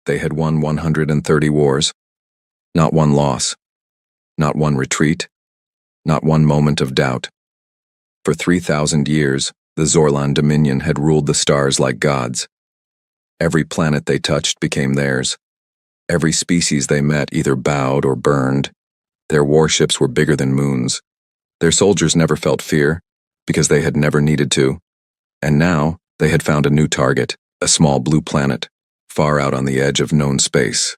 They had won 130 wars. Not one loss. Not one retreat. Not one moment of doubt. For 3,000 years, the Zorlan Dominion had ruled the stars like gods. Every planet they touched became theirs. Every species they met either bowed or burned. Their warships were bigger than moons. Their soldiers never felt fear, because they had never needed to. And now, they had found a new target, a small blue planet, far out on the edge of known space.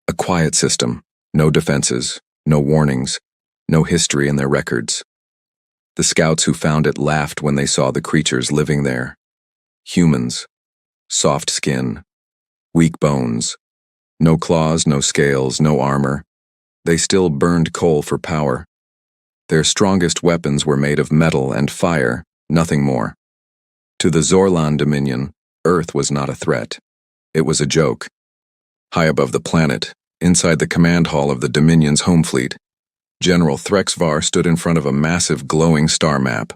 A quiet system, no defenses, no warnings, no history in their records. The scouts who found it laughed when they saw the creatures living there. Humans. Soft skin. Weak bones. No claws, no scales, no armor. They still burned coal for power. Their strongest weapons were made of metal and fire, nothing more. To the Zorlan Dominion, Earth was not a threat. It was a joke. High above the planet, inside the command hall of the Dominion's home fleet, General Threxvar stood in front of a massive glowing star map.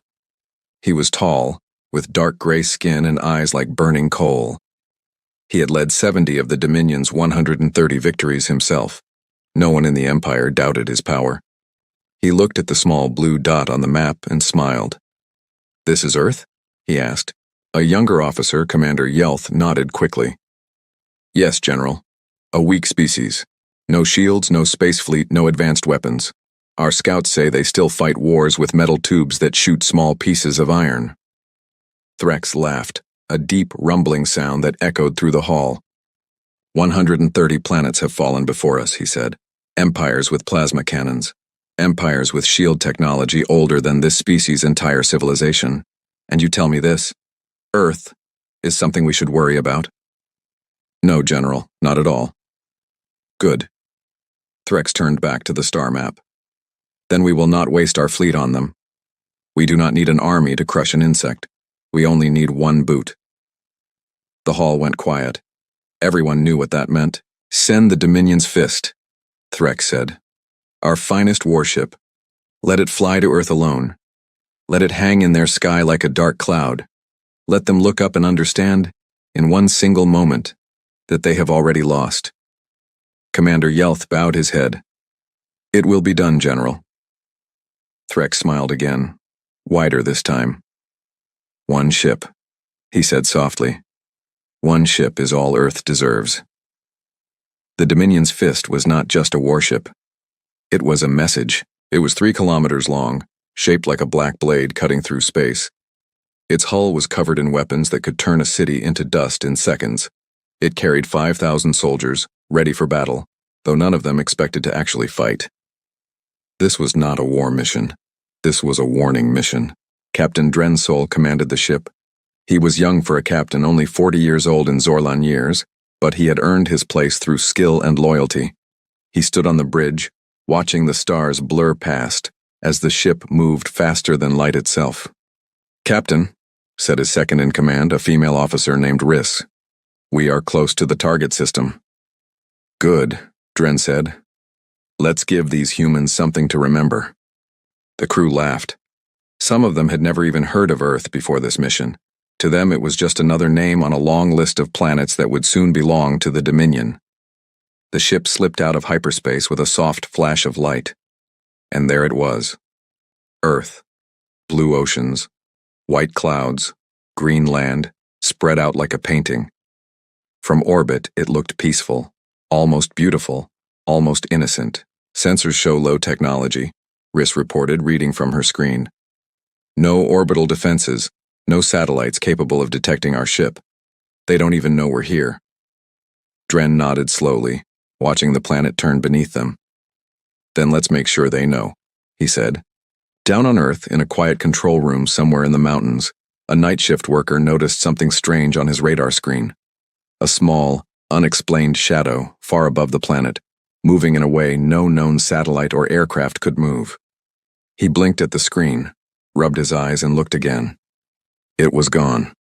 He was tall, with dark gray skin and eyes like burning coal. He had led 70 of the Dominion's 130 victories himself. No one in the Empire doubted his power. He looked at the small blue dot on the map and smiled. "This is Earth?" he asked. A younger officer, Commander Yelth, nodded quickly. "Yes, General. A weak species. No shields, no space fleet, no advanced weapons. Our scouts say they still fight wars with metal tubes that shoot small pieces of iron." Threx laughed, a deep, rumbling sound that echoed through the hall. 130 planets have fallen before us, he said. Empires with plasma cannons. Empires with shield technology older than this species' entire civilization. And you tell me this? Earth is something we should worry about? No, General, not at all. Good. Threx turned back to the star map. Then we will not waste our fleet on them. We do not need an army to crush an insect. We only need one boot. The hall went quiet. Everyone knew what that meant. Send the Dominion's fist, Threx said. Our finest warship. Let it fly to Earth alone. Let it hang in their sky like a dark cloud. Let them look up and understand, in one single moment, that they have already lost. Commander Yelth bowed his head. It will be done, General. Threx smiled again, wider this time. One ship, he said softly. One ship is all Earth deserves. The Dominion's fist was not just a warship. It was a message. It was 3 kilometers long, shaped like a black blade cutting through space. Its hull was covered in weapons that could turn a city into dust in seconds. It carried 5,000 soldiers, ready for battle, though none of them expected to actually fight. This was not a war mission. This was a warning mission. Captain Drensol commanded the ship. He was young for a captain, only 40 years old in Zorlan years, but he had earned his place through skill and loyalty. He stood on the bridge, watching the stars blur past as the ship moved faster than light itself. Captain, said his second-in-command, a female officer named Riss, we are close to the target system. Good, Dren said. Let's give these humans something to remember. The crew laughed. Some of them had never even heard of Earth before this mission. To them it was just another name on a long list of planets that would soon belong to the Dominion. The ship slipped out of hyperspace with a soft flash of light. And there it was. Earth. Blue oceans. White clouds. Green land. Spread out like a painting. From orbit it looked peaceful. Almost beautiful. Almost innocent. Sensors show low technology, Riss reported, reading from her screen. No orbital defenses. No satellites capable of detecting our ship. They don't even know we're here. Dren nodded slowly, watching the planet turn beneath them. Then let's make sure they know, he said. Down on Earth, in a quiet control room somewhere in the mountains, a night shift worker noticed something strange on his radar screen. A small, unexplained shadow far above the planet, moving in a way no known satellite or aircraft could move. He blinked at the screen, rubbed his eyes and looked again. It was gone.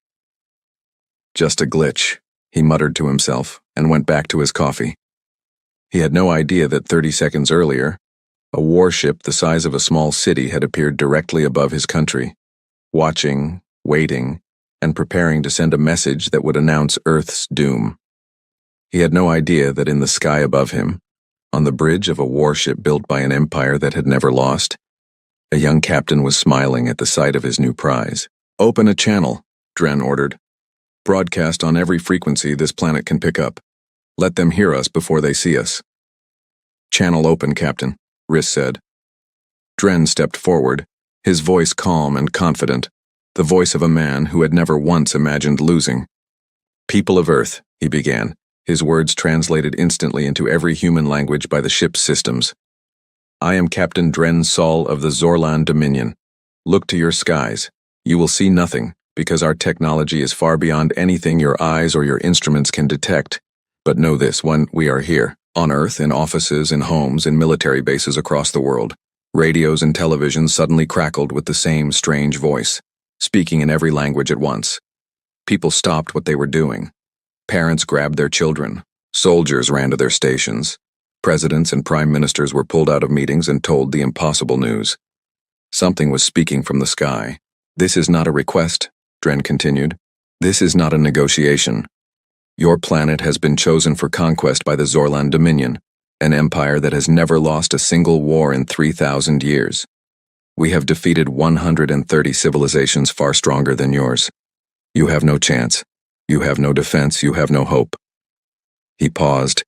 Just a glitch, he muttered to himself and went back to his coffee. He had no idea that 30 seconds earlier, a warship the size of a small city had appeared directly above his country, watching, waiting, and preparing to send a message that would announce Earth's doom. He had no idea that in the sky above him, on the bridge of a warship built by an empire that had never lost, a young captain was smiling at the sight of his new prize. "Open a channel," Dren ordered. "Broadcast on every frequency this planet can pick up. Let them hear us before they see us." "Channel open, Captain," Riss said. Dren stepped forward, his voice calm and confident, the voice of a man who had never once imagined losing. "People of Earth," he began, his words translated instantly into every human language by the ship's systems. "I am Captain Dren Sol of the Zorlan Dominion. Look to your skies. You will see nothing, because our technology is far beyond anything your eyes or your instruments can detect. But know this, when we are here, on Earth, in offices, in homes, in military bases across the world, radios and televisions suddenly crackled with the same strange voice, speaking in every language at once. People stopped what they were doing. Parents grabbed their children. Soldiers ran to their stations. Presidents and prime ministers were pulled out of meetings and told the impossible news. Something was speaking from the sky. This is not a request," Dren continued. "This is not a negotiation. Your planet has been chosen for conquest by the Zorlan Dominion, an empire that has never lost a single war in 3,000 years. We have defeated 130 civilizations far stronger than yours. You have no chance. You have no defense. You have no hope." He paused,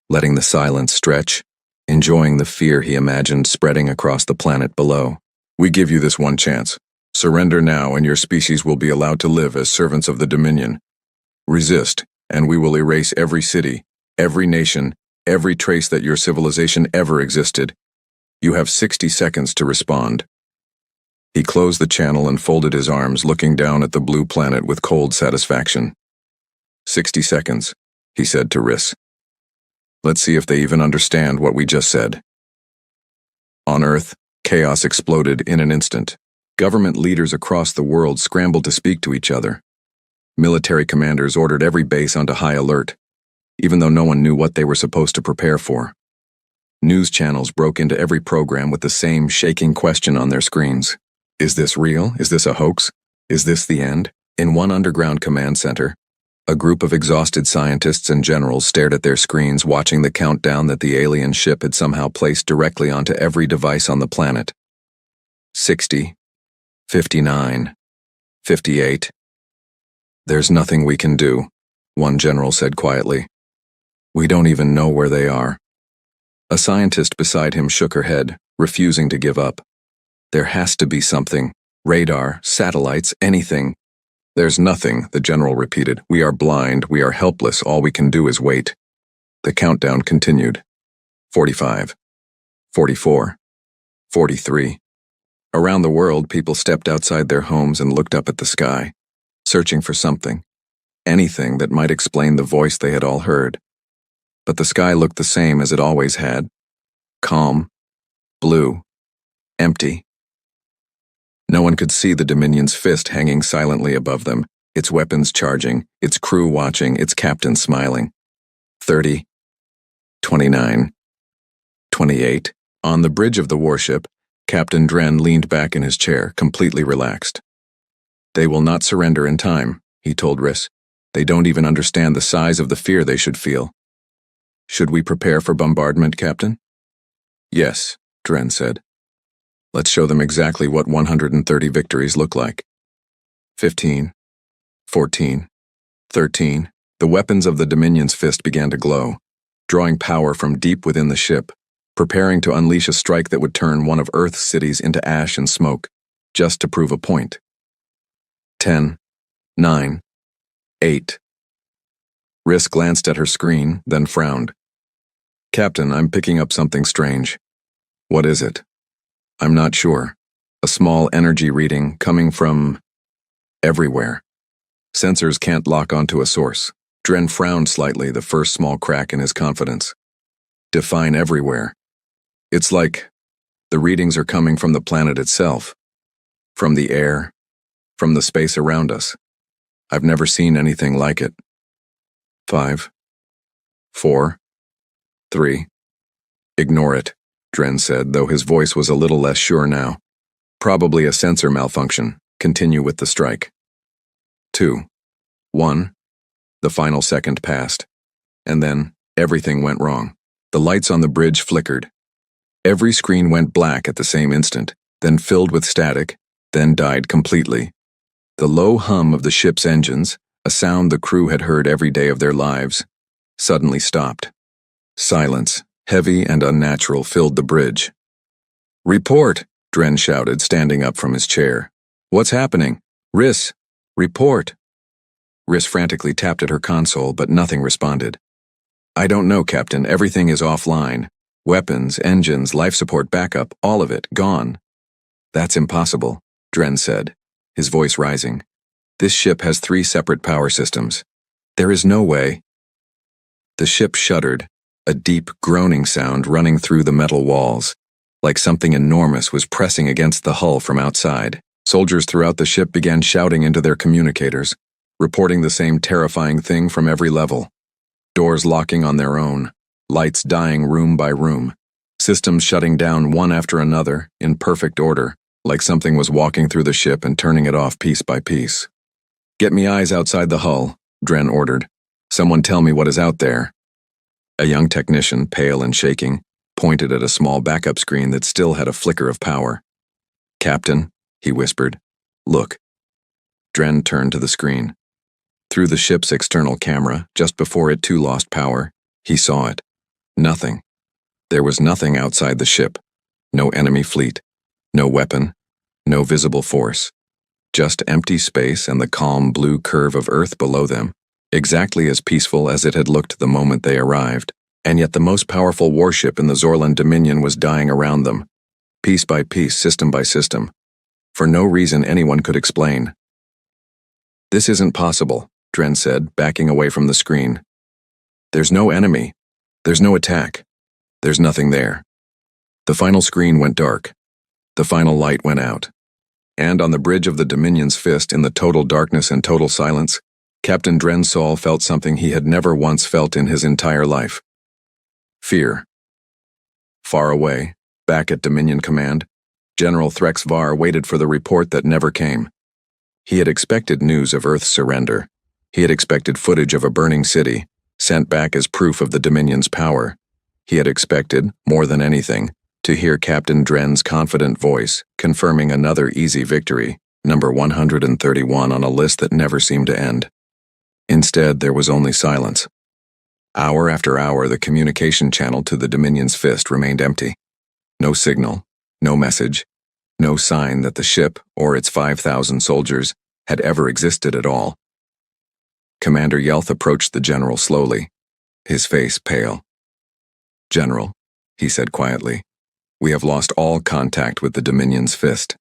letting the silence stretch, enjoying the fear he imagined spreading across the planet below. "We give you this one chance. Surrender now and your species will be allowed to live as servants of the Dominion. Resist, and we will erase every city, every nation, every trace that your civilization ever existed. You have 60 seconds to respond." He closed the channel and folded his arms, looking down at the blue planet with cold satisfaction. 60 seconds, he said to Riss. "Let's see if they even understand what we just said." On Earth, chaos exploded in an instant. Government leaders across the world scrambled to speak to each other. Military commanders ordered every base onto high alert, even though no one knew what they were supposed to prepare for. News channels broke into every program with the same shaking question on their screens. Is this real? Is this a hoax? Is this the end? In one underground command center, a group of exhausted scientists and generals stared at their screens, watching the countdown that the alien ship had somehow placed directly onto every device on the planet. 60, 59, 58. "There's nothing we can do," one general said quietly. "We don't even know where they are." A scientist beside him shook her head, refusing to give up. "There has to be something. Radar, satellites, anything." "There's nothing," the general repeated. "We are blind, we are helpless, all we can do is wait." The countdown continued. 45, 44, 43. Around the world, people stepped outside their homes and looked up at the sky, searching for something, anything that might explain the voice they had all heard. But the sky looked the same as it always had. Calm, blue, empty. No one could see the Dominion's fist hanging silently above them, its weapons charging, its crew watching, its captain smiling. 30, 29, 28. On the bridge of the warship, Captain Dren leaned back in his chair, completely relaxed. "They will not surrender in time," he told Riss. "They don't even understand the size of the fear they should feel." "Should we prepare for bombardment, Captain?" "Yes," Dren said. "Let's show them exactly what 130 victories look like." 15, 14, 13. The weapons of the Dominion's fist began to glow, drawing power from deep within the ship, preparing to unleash a strike that would turn one of Earth's cities into ash and smoke, just to prove a point. 10, 9, 8. Riss glanced at her screen, then frowned. "Captain, I'm picking up something strange." "What is it?" "I'm not sure. A small energy reading coming from everywhere. Sensors can't lock onto a source." Dren frowned slightly, the first small crack in his confidence. "Define everywhere." "It's like the readings are coming from the planet itself, from the air, from the space around us. I've never seen anything like it." 5, 4, 3. "Ignore it," Dren said, though his voice was a little less sure now. "Probably a sensor malfunction. Continue with the strike." 2, 1. The final second passed. And then, everything went wrong. The lights on the bridge flickered. Every screen went black at the same instant, then filled with static, then died completely. The low hum of the ship's engines, a sound the crew had heard every day of their lives, suddenly stopped. Silence, heavy and unnatural, filled the bridge. "Report!" Dren shouted, standing up from his chair. "What's happening? Riss! Report!" Riss frantically tapped at her console, but nothing responded. "I don't know, Captain. Everything is offline. Weapons, engines, life support backup, all of it, gone." "That's impossible," Dren said, his voice rising. "This ship has 3 separate power systems. There is no way." The ship shuddered, a deep, groaning sound running through the metal walls, like something enormous was pressing against the hull from outside. Soldiers throughout the ship began shouting into their communicators, reporting the same terrifying thing from every level. Doors locking on their own, lights dying room by room, systems shutting down one after another, in perfect order, like something was walking through the ship and turning it off piece by piece. "Get me eyes outside the hull," Dren ordered. "Someone tell me what is out there." A young technician, pale and shaking, pointed at a small backup screen that still had a flicker of power. "Captain," he whispered, "look." Dren turned to the screen. Through the ship's external camera, just before it too lost power, he saw it. Nothing. There was nothing outside the ship. No enemy fleet. No weapon. No visible force. Just empty space and the calm blue curve of Earth below them, exactly as peaceful as it had looked the moment they arrived. And yet the most powerful warship in the Zorlan Dominion was dying around them, piece by piece, system by system, for no reason anyone could explain. "This isn't possible," Dren said, backing away from the screen. "There's no enemy. There's no attack. There's nothing there." The final screen went dark. The final light went out. And on the bridge of the Dominion's fist, in the total darkness and total silence, Captain Dren Sol felt something he had never once felt in his entire life. Fear. Far away, back at Dominion Command, General Threx Var waited for the report that never came. He had expected news of Earth's surrender. He had expected footage of a burning city, sent back as proof of the Dominion's power. He had expected, more than anything, to hear Captain Dren's confident voice, confirming another easy victory, number 131 on a list that never seemed to end. Instead, there was only silence. Hour after hour, the communication channel to the Dominion's fist remained empty. No signal, no message, no sign that the ship, or its 5,000 soldiers, had ever existed at all. Commander Yelth approached the general slowly, his face pale. "General," he said quietly, "we have lost all contact with the Dominion's fist."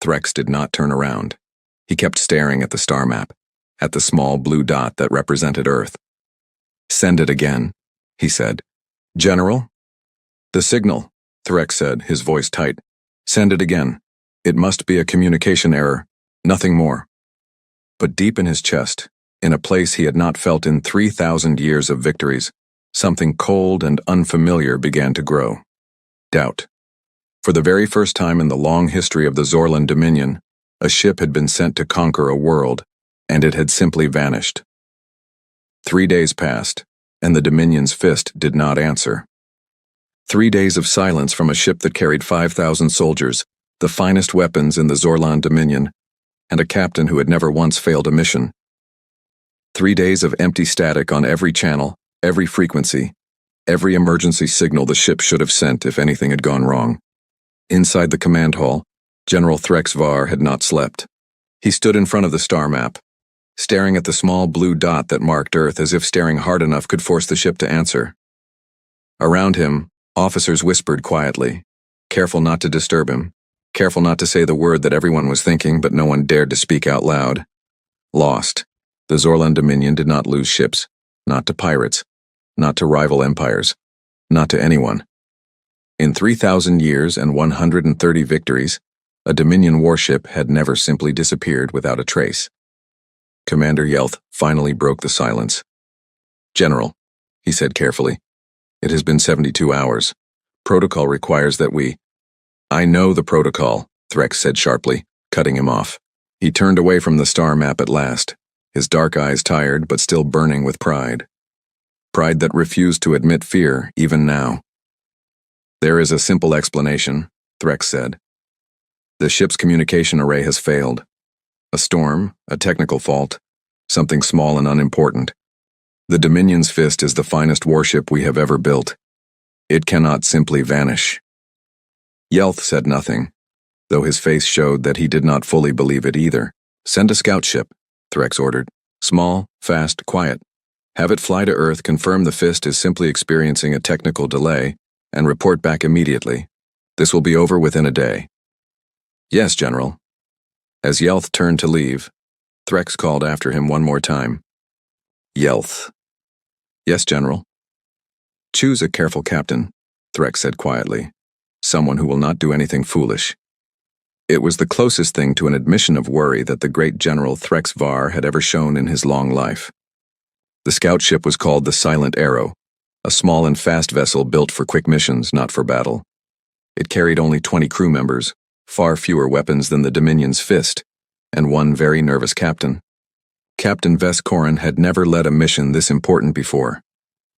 Threx did not turn around. He kept staring at the star map, at the small blue dot that represented Earth. "Send it again," he said. "General?" "The signal," Threx said, his voice tight. "Send it again. It must be a communication error, nothing more." But deep in his chest, in a place he had not felt in 3,000 years of victories, something cold and unfamiliar began to grow. Doubt. For the very first time in the long history of the Zorlan Dominion, a ship had been sent to conquer a world, and it had simply vanished. 3 days passed, and the Dominion's fist did not answer. 3 days of silence from a ship that carried 5,000 soldiers, the finest weapons in the Zorlan Dominion, and a captain who had never once failed a mission. 3 days of empty static on every channel, every frequency, every emergency signal the ship should have sent if anything had gone wrong. Inside the command hall, General Threx Var had not slept. He stood in front of the star map, staring at the small blue dot that marked Earth as if staring hard enough could force the ship to answer. Around him, officers whispered quietly, careful not to disturb him, careful not to say the word that everyone was thinking but no one dared to speak out loud. Lost. The Zorlan Dominion did not lose ships, not to pirates, not to rival empires, not to anyone. In 3,000 years and 130 victories, a Dominion warship had never simply disappeared without a trace. Commander Yelth finally broke the silence. "General," he said carefully, "it has been 72 hours. Protocol requires that we—" "I know the protocol," Threx said sharply, cutting him off. He turned away from the star map at last, his dark eyes tired but still burning with pride. pride that refused to admit fear, even now. There is a simple explanation, Threx said. The ship's communication array has failed. A storm, a technical fault, something small and unimportant. The Dominion's fist is the finest warship we have ever built. It cannot simply vanish. Yelth said nothing, though his face showed that he did not fully believe it either. Send a scout ship, Threx ordered. Small, fast, quiet. Have it fly to Earth, confirm the fist is simply experiencing a technical delay, and report back immediately. This will be over within a day. Yes, General. As Yelth turned to leave, Threx called after him one more time. Yelth. Yes, General. Choose a careful captain, Threx said quietly. Someone who will not do anything foolish. It was the closest thing to an admission of worry that the great General Threx Var had ever shown in his long life. The scout ship was called the Silent Arrow, a small and fast vessel built for quick missions, not for battle. It carried only 20 crew members, far fewer weapons than the Dominion's fist, and one very nervous captain. Captain Ves Corin had never led a mission this important before.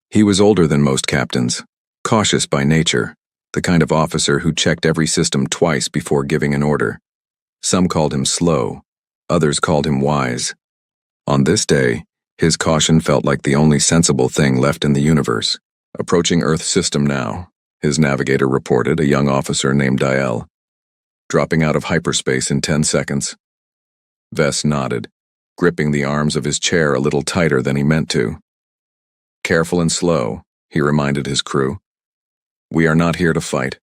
He was older than most captains, cautious by nature, the kind of officer who checked every system twice before giving an order. Some called him slow, others called him wise. On this day, his caution felt like the only sensible thing left in the universe. Approaching Earth's system now, his navigator reported, a young officer named Diel. Dropping out of hyperspace in 10 seconds. Ves nodded, gripping the arms of his chair a little tighter than he meant to. Careful and slow, he reminded his crew. We are not here to fight.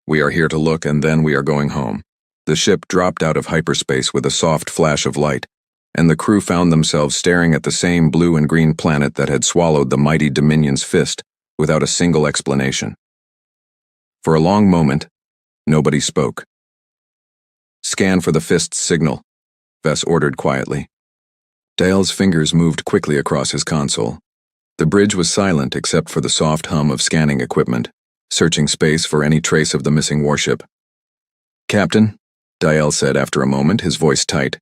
We are here to look, and then we are going home. The ship dropped out of hyperspace with a soft flash of light, and the crew found themselves staring at the same blue and green planet that had swallowed the mighty Dominion's fist without a single explanation. For a long moment, nobody spoke. Scan for the fist's signal, Ves ordered quietly. Dale's fingers moved quickly across his console. The bridge was silent except for the soft hum of scanning equipment, searching space for any trace of the missing warship. Captain, Diel said after a moment, his voice tight.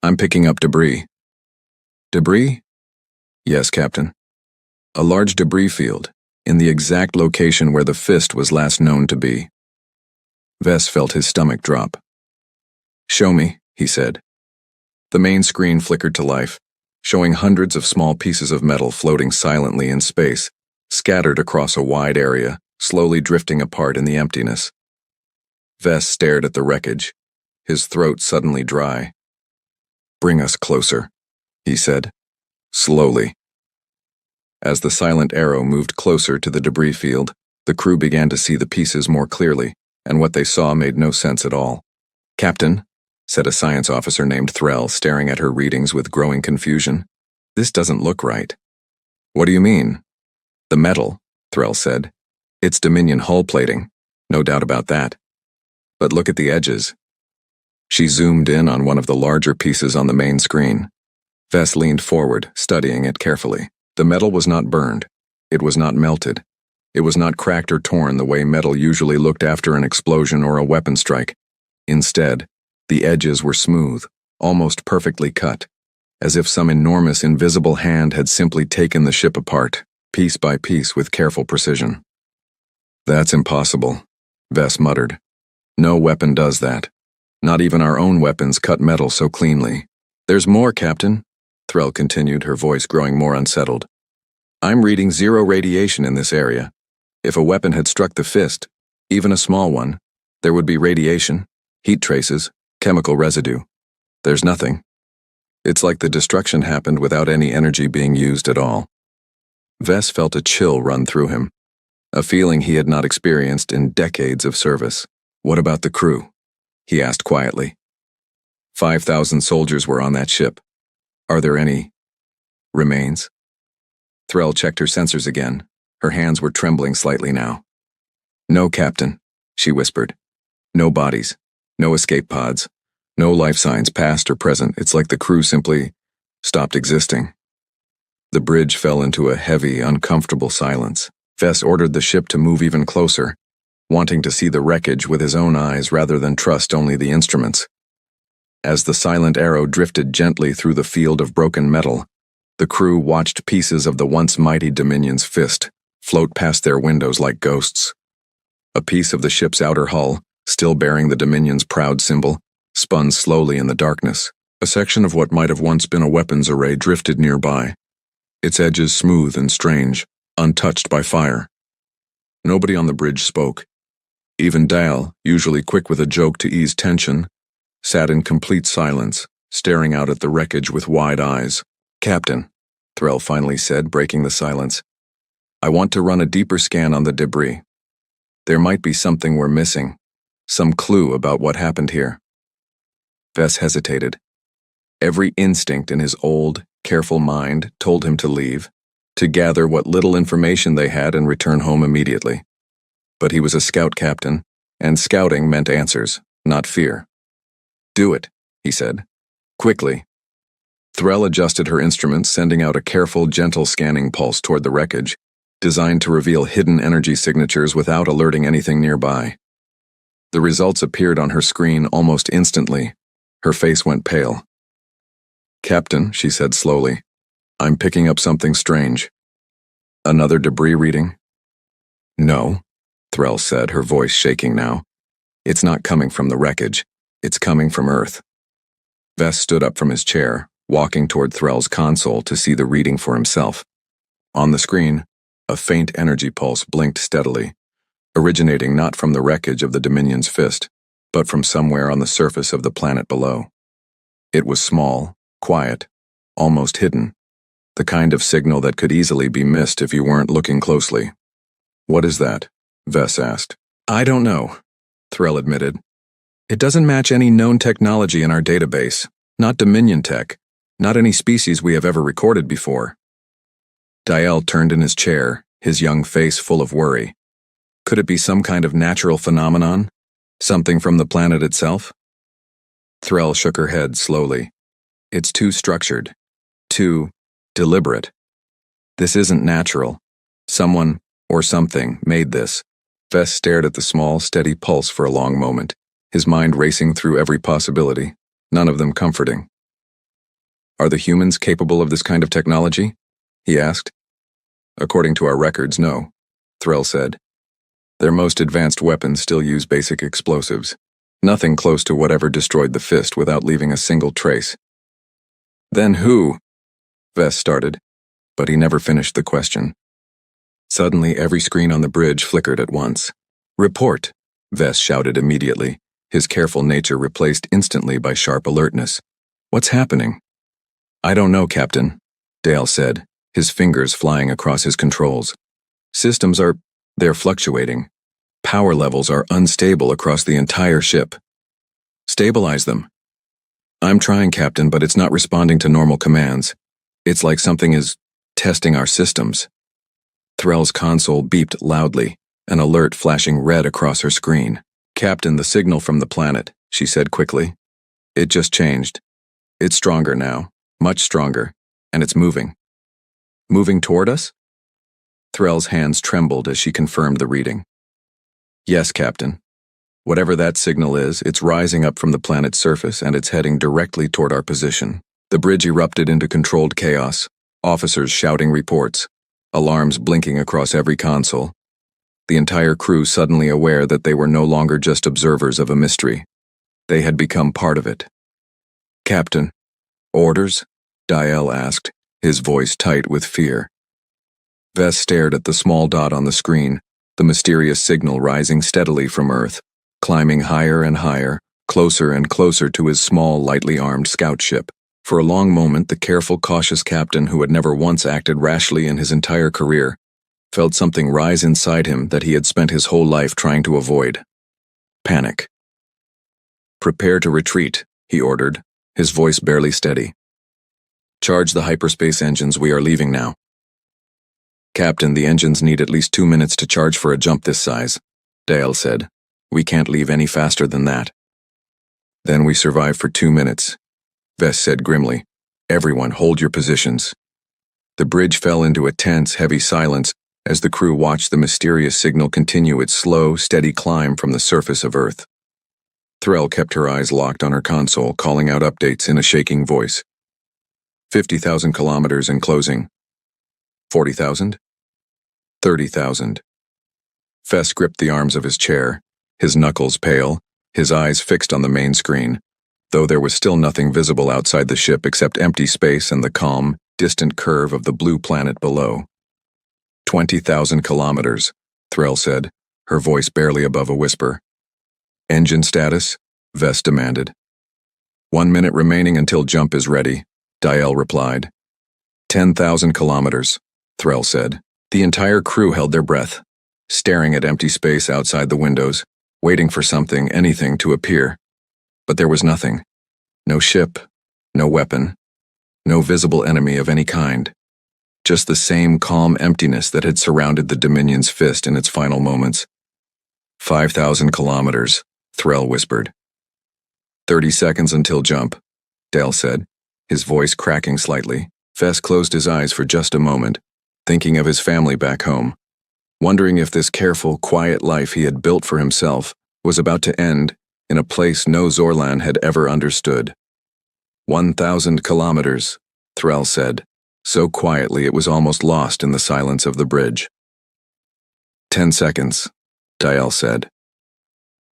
I'm picking up debris. Debris? Yes, Captain. A large debris field, in the exact location where the fist was last known to be. Ves felt his stomach drop. Show me, he said. The main screen flickered to life, showing hundreds of small pieces of metal floating silently in space, scattered across a wide area, slowly drifting apart in the emptiness. Ves stared at the wreckage, his throat suddenly dry. Bring us closer, he said, slowly. As the Silent Arrow moved closer to the debris field, the crew began to see the pieces more clearly, and what they saw made no sense at all. Captain, said a science officer named Threll, staring at her readings with growing confusion. This doesn't look right. What do you mean? The metal, Threll said. It's Dominion hull plating, no doubt about that. But look at the edges. She zoomed in on one of the larger pieces on the main screen. Ves leaned forward, studying it carefully. The metal was not burned. It was not melted. It was not cracked or torn the way metal usually looked after an explosion or a weapon strike. Instead, the edges were smooth, almost perfectly cut, as if some enormous invisible hand had simply taken the ship apart, piece by piece with careful precision. That's impossible, Ves muttered. No weapon does that. Not even our own weapons cut metal so cleanly. There's more, Captain, Threll continued, her voice growing more unsettled. I'm reading 0 radiation in this area. If a weapon had struck the fist, even a small one, there would be radiation, heat traces, chemical residue. There's nothing. It's like the destruction happened without any energy being used at all. Ves felt a chill run through him, a feeling he had not experienced in decades of service. What about the crew? He asked quietly. 5,000 soldiers were on that ship. Are there any remains? Threll checked her sensors again. Her hands were trembling slightly now. No, Captain, she whispered. No bodies. No escape pods. No life signs, past or present. It's like the crew simply stopped existing. The bridge fell into a heavy, uncomfortable silence. Ves ordered the ship to move even closer, wanting to see the wreckage with his own eyes rather than trust only the instruments. As the Silent Arrow drifted gently through the field of broken metal, The crew watched pieces of the once mighty Dominion's fist float past their windows like ghosts. A piece of the ship's outer hull, still bearing the Dominion's proud symbol, spun slowly in the darkness. A section of what might have once been a weapons array drifted nearby, its edges smooth and strange, untouched by fire. Nobody on the bridge spoke. Even Dale, usually quick with a joke to ease tension, sat in complete silence, staring out at the wreckage with wide eyes. "Captain," Threll finally said, breaking the silence, "I want to run a deeper scan on the debris. There might be something we're missing, some clue about what happened here." Vess hesitated. Every instinct in his old, careful mind told him to leave, to gather what little information they had and return home immediately. But he was a scout captain, and scouting meant answers, not fear. "Do it," he said. "Quickly." Threll adjusted her instruments, sending out a careful, gentle scanning pulse toward the wreckage, designed to reveal hidden energy signatures without alerting anything nearby. The results appeared on her screen almost instantly. Her face went pale. "Captain," she said slowly, "I'm picking up something strange." "Another debris reading?" "No," Threll said, her voice shaking now. "It's not coming from the wreckage. It's coming from Earth." Vess stood up from his chair, walking toward Threll's console to see the reading for himself. On the screen, a faint energy pulse blinked steadily, originating not from the wreckage of the Dominion's fist, but from somewhere on the surface of the planet below. It was small, quiet, almost hidden, the kind of signal that could easily be missed if you weren't looking closely. "What is that?" Vess asked. "I don't know," Threll admitted. "It doesn't match any known technology in our database, not Dominion tech, not any species we have ever recorded before." Dael turned in his chair, his young face full of worry. Could it be some kind of natural phenomenon? Something from the planet itself? Threll shook her head slowly. "It's too structured. Too deliberate. This isn't natural. Someone, or something, made this." Vess stared at the small, steady pulse for a long moment, his mind racing through every possibility, none of them comforting. "Are the humans capable of this kind of technology?" he asked. "According to our records, no," Threll said. "Their most advanced weapons still use basic explosives. Nothing close to whatever destroyed the fist without leaving a single trace." "Then who?" Vess started, but he never finished the question. Suddenly, every screen on the bridge flickered at once. "Report," Vess shouted immediately, his careful nature replaced instantly by sharp alertness. "What's happening?" "I don't know, Captain," Dale said, his fingers flying across his controls. They're fluctuating. Power levels are unstable across the entire ship. Stabilize them." "I'm trying, Captain, but it's not responding to normal commands. It's like something is testing our systems." Threll's console beeped loudly, an alert flashing red across her screen. "Captain, the signal from the planet," she said quickly. "It just changed. It's stronger now, much stronger, and it's moving." "Moving toward us?" Threll's hands trembled as she confirmed the reading. "Yes, Captain. Whatever that signal is, it's rising up from the planet's surface and it's heading directly toward our position." The bridge erupted into controlled chaos, officers shouting reports, alarms blinking across every console. The entire crew suddenly aware that they were no longer just observers of a mystery. They had become part of it. "Captain, orders?" Dael asked, his voice tight with fear. Vess stared at the small dot on the screen, the mysterious signal rising steadily from Earth, climbing higher and higher, closer and closer to his small, lightly armed scout ship. For a long moment, the careful, cautious captain who had never once acted rashly in his entire career felt something rise inside him that he had spent his whole life trying to avoid. Panic. "Prepare to retreat," he ordered, his voice barely steady. "Charge the hyperspace engines, we are leaving now." "Captain, the engines need at least 2 minutes to charge for a jump this size," Dale said. "We can't leave any faster than that." "Then we survive for 2 minutes," Vess said grimly. "Everyone, hold your positions." The bridge fell into a tense, heavy silence as the crew watched the mysterious signal continue its slow, steady climb from the surface of Earth. Threll kept her eyes locked on her console, calling out updates in a shaking voice. 50,000 kilometers in closing. 40,000? 30,000. Fess gripped the arms of his chair, his knuckles pale, his eyes fixed on the main screen, though there was still nothing visible outside the ship except empty space and the calm, distant curve of the blue planet below. 20,000 kilometers, Threll said, her voice barely above a whisper. Engine status? Vess demanded. 1 minute remaining until jump is ready, Diel replied. 10,000 kilometers, Threll said. The entire crew held their breath, staring at empty space outside the windows, waiting for something, anything to appear. But there was nothing. No ship, no weapon, no visible enemy of any kind. Just the same calm emptiness that had surrounded the Dominion's fist in its final moments. 5,000 kilometers, Threll whispered. 30 seconds until jump, Dale said, his voice cracking slightly. Fess closed his eyes for just a moment, thinking of his family back home, wondering if this careful, quiet life he had built for himself was about to end in a place no Zorlan had ever understood. 1,000 kilometers, Threll said, so quietly it was almost lost in the silence of the bridge. 10 seconds, Diel said.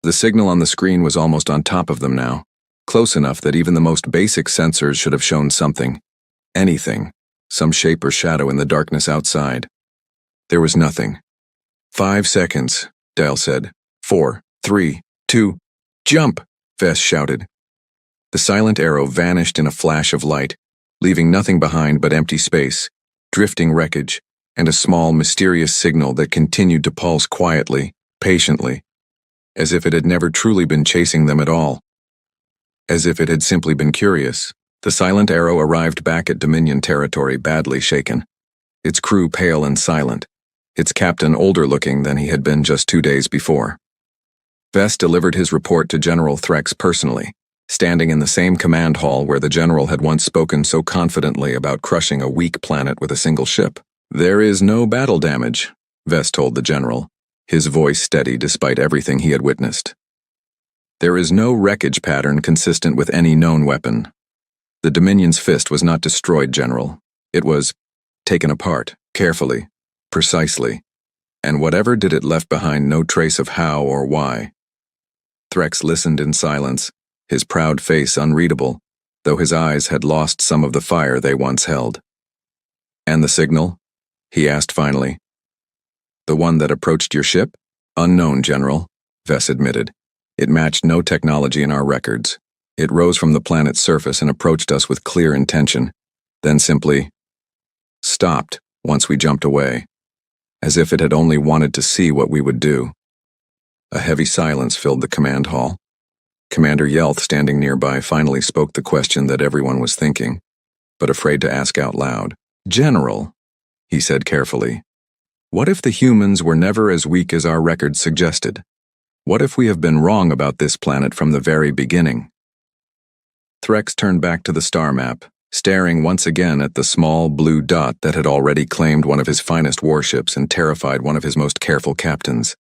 The signal on the screen was almost on top of them now, close enough that even the most basic sensors should have shown something, anything, some shape or shadow in the darkness outside. There was nothing. 5 seconds, Diel said. 4, 3, 2, jump, Vess shouted. The silent arrow vanished in a flash of light, leaving nothing behind but empty space, drifting wreckage, and a small, mysterious signal that continued to pulse quietly, patiently, as if it had never truly been chasing them at all. As if it had simply been curious, the silent arrow arrived back at Dominion territory badly shaken, its crew pale and silent, its captain older-looking than he had been just 2 days before. Vess delivered his report to General Threx personally, standing in the same command hall where the general had once spoken so confidently about crushing a weak planet with a single ship. There is no battle damage, Vess told the general, his voice steady despite everything he had witnessed. There is no wreckage pattern consistent with any known weapon. The Dominion's fist was not destroyed, General. It was taken apart, carefully, precisely, and whatever did it left behind no trace of how or why. Threx listened in silence, his proud face unreadable, though his eyes had lost some of the fire they once held. And the signal? He asked finally. The one that approached your ship? Unknown, General, Vess admitted. It matched no technology in our records. It rose from the planet's surface and approached us with clear intention, then simply stopped once we jumped away, as if it had only wanted to see what we would do. A heavy silence filled the command hall. Commander Yelth, standing nearby, finally spoke the question that everyone was thinking, but afraid to ask out loud. General, he said carefully, what if the humans were never as weak as our records suggested? What if we have been wrong about this planet from the very beginning? Threx turned back to the star map, staring once again at the small blue dot that had already claimed one of his finest warships and terrified one of his most careful captains.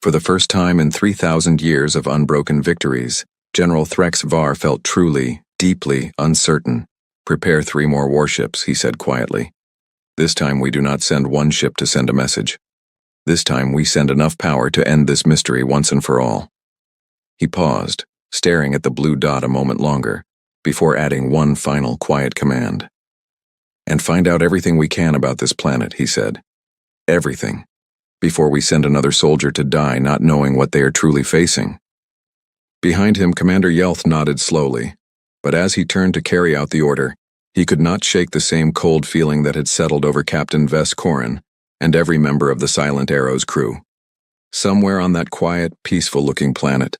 For the first time in 3,000 years of unbroken victories, General Threx Var felt truly, deeply uncertain. Prepare 3 more warships, he said quietly. This time we do not send one ship to send a message. This time we send enough power to end this mystery once and for all. He paused, staring at the blue dot a moment longer, before adding one final quiet command. And find out everything we can about this planet, he said. Everything. Before we send another soldier to die not knowing what they are truly facing. Behind him, Commander Yelth nodded slowly, but as he turned to carry out the order, he could not shake the same cold feeling that had settled over Captain Vess Corin and every member of the Silent Arrow's crew. Somewhere on that quiet, peaceful-looking planet,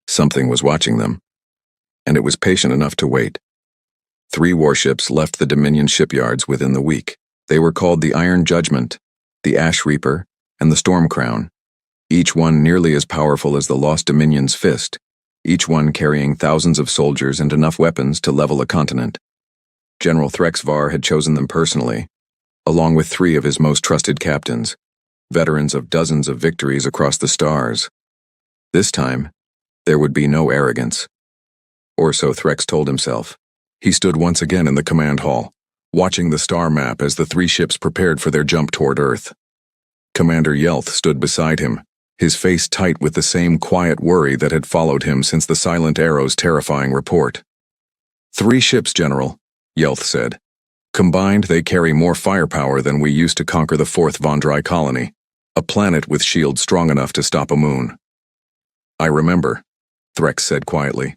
something was watching them, and it was patient enough to wait. 3 warships left the Dominion shipyards within the week. They were called the Iron Judgment, the Ash Reaper, and the Storm Crown, each one nearly as powerful as the Lost Dominion's fist, each one carrying thousands of soldiers and enough weapons to level a continent. General Threx Var had chosen them personally, along with 3 of his most trusted captains, veterans of dozens of victories across the stars. This time, there would be no arrogance. Or so Threx told himself. He stood once again in the command hall, watching the star map as the three ships prepared for their jump toward Earth. Commander Yelth stood beside him, his face tight with the same quiet worry that had followed him since the Silent Arrow's terrifying report. "3 ships, General," Yelth said. "Combined, they carry more firepower than we used to conquer the 4th Vondrai colony, a planet with shields strong enough to stop a moon." "I remember," Threx said quietly.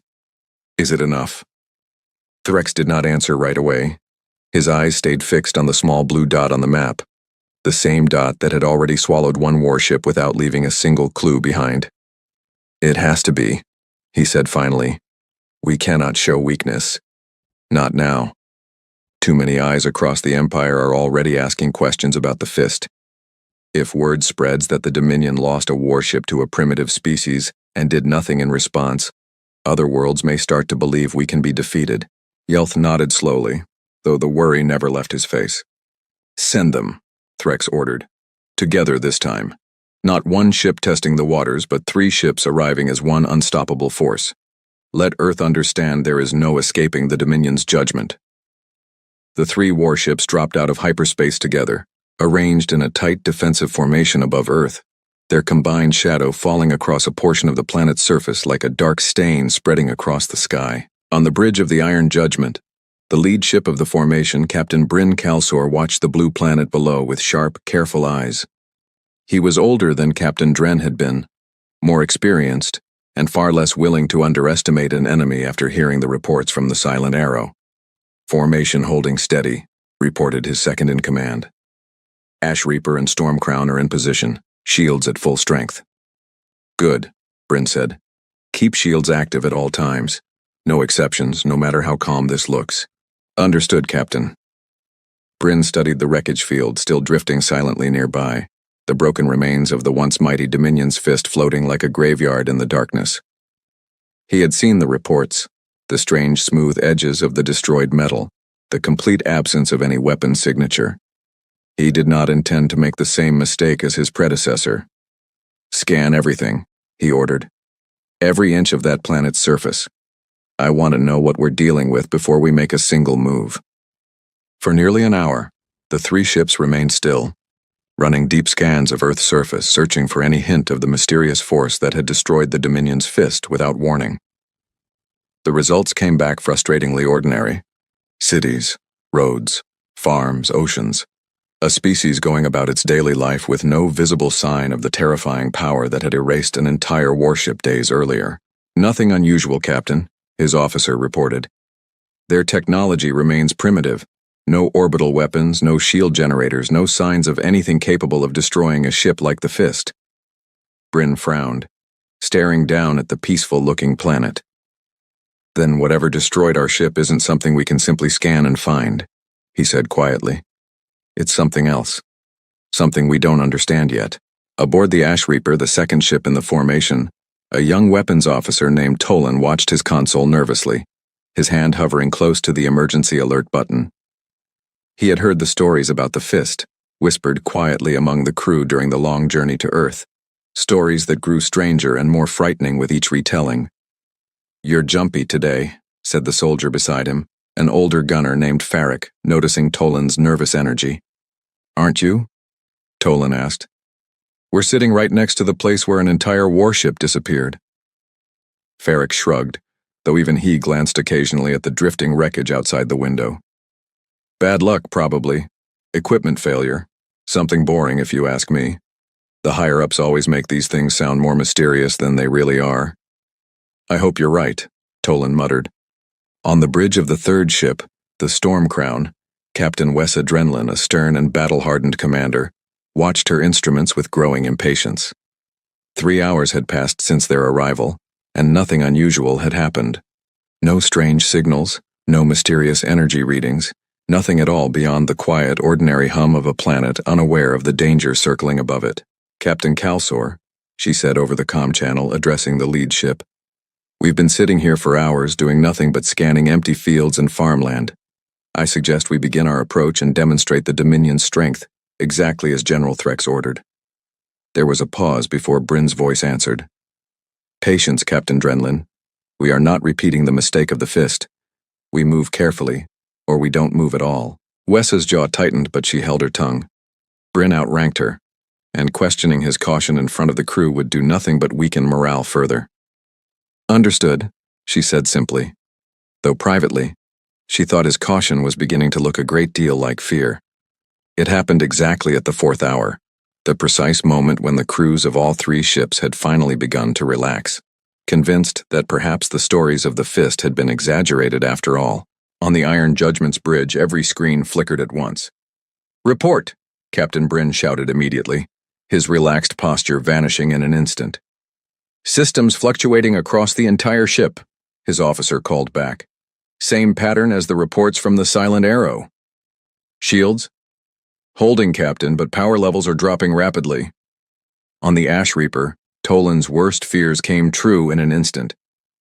"Is it enough?" Threx did not answer right away. His eyes stayed fixed on the small blue dot on the map, the same dot that had already swallowed one warship without leaving a single clue behind. "It has to be," he said finally. "We cannot show weakness. Not now. Too many eyes across the Empire are already asking questions about the Fist. If word spreads that the Dominion lost a warship to a primitive species and did nothing in response, other worlds may start to believe we can be defeated." Yelth nodded slowly, though the worry never left his face. "Send them," Threx ordered. "Together this time. Not 1 ship testing the waters, but 3 ships arriving as one unstoppable force. Let Earth understand there is no escaping the Dominion's judgment." The 3 warships dropped out of hyperspace together, arranged in a tight defensive formation above Earth, their combined shadow falling across a portion of the planet's surface like a dark stain spreading across the sky. On the bridge of the Iron Judgment, the lead ship of the formation, Captain Bryn Calsor, watched the blue planet below with sharp, careful eyes. He was older than Captain Dren had been, more experienced, and far less willing to underestimate an enemy after hearing the reports from the Silent Arrow. "Formation holding steady," reported his second-in-command. "Ash Reaper and Stormcrown are in position, shields at full strength." "Good," Bryn said. "Keep shields active at all times. No exceptions, no matter how calm this looks." "Understood, Captain." Bryn studied the wreckage field still drifting silently nearby, the broken remains of the once mighty Dominion's Fist floating like a graveyard in the darkness. He had seen the reports, the strange smooth edges of the destroyed metal, the complete absence of any weapon signature. He did not intend to make the same mistake as his predecessor. "Scan everything," he ordered. "Every inch of that planet's surface. I want to know what we're dealing with before we make a single move." For nearly an hour, the 3 ships remained still, running deep scans of Earth's surface, searching for any hint of the mysterious force that had destroyed the Dominion's Fist without warning. The results came back frustratingly ordinary. Cities, roads, farms, oceans. A species going about its daily life with no visible sign of the terrifying power that had erased an entire warship days earlier. "Nothing unusual, Captain," his officer reported. "Their technology remains primitive. No orbital weapons, no shield generators, no signs of anything capable of destroying a ship like the Fist." Bryn frowned, staring down at the peaceful-looking planet. "Then whatever destroyed our ship isn't something we can simply scan and find," he said quietly. "It's something else. Something we don't understand yet." Aboard the Ash Reaper, the second ship in the formation, a young weapons officer named Tolan watched his console nervously, his hand hovering close to the emergency alert button. He had heard the stories about the Fist, whispered quietly among the crew during the long journey to Earth, stories that grew stranger and more frightening with each retelling. "You're jumpy today," said the soldier beside him, an older gunner named Farrick, noticing Tolan's nervous energy. "Aren't you?" Tolan asked. "We're sitting right next to the place where an entire warship disappeared." Farrick shrugged, though even he glanced occasionally at the drifting wreckage outside the window. "Bad luck, probably. Equipment failure. Something boring, if you ask me. The higher-ups always make these things sound more mysterious than they really are." "I hope you're right," Tolan muttered. On the bridge of the 3rd ship, the Stormcrown, Captain Wes Adrenalin, a stern and battle-hardened commander, watched her instruments with growing impatience. 3 hours had passed since their arrival, and nothing unusual had happened. No strange signals, no mysterious energy readings, nothing at all beyond the quiet, ordinary hum of a planet unaware of the danger circling above it. "Captain Calsor," she said over the comm channel, addressing the lead ship. "We've been sitting here for hours doing nothing but scanning empty fields and farmland. I suggest we begin our approach and demonstrate the Dominion's strength, exactly as General Threx ordered." There was a pause before Bryn's voice answered. "Patience, Captain Drenlin. We are not repeating the mistake of the Fist. We move carefully, or we don't move at all. Wessa's jaw tightened, but she held her tongue. Bryn outranked her, and questioning his caution in front of the crew would do nothing but weaken morale further. Understood, she said simply, though privately, she thought his caution was beginning to look a great deal like fear. It happened exactly at the 4th hour, the precise moment when the crews of all 3 ships had finally begun to relax, convinced that perhaps the stories of the Fist had been exaggerated after all. On the Iron Judgment's bridge, every screen flickered at once. "Report!" Captain Bryn shouted immediately, his relaxed posture vanishing in an instant. "Systems fluctuating across the entire ship," his officer called back. "Same pattern as the reports from the Silent Arrow." "Shields?" "Holding, Captain, but power levels are dropping rapidly." On the Ash Reaper, Toland's worst fears came true in an instant,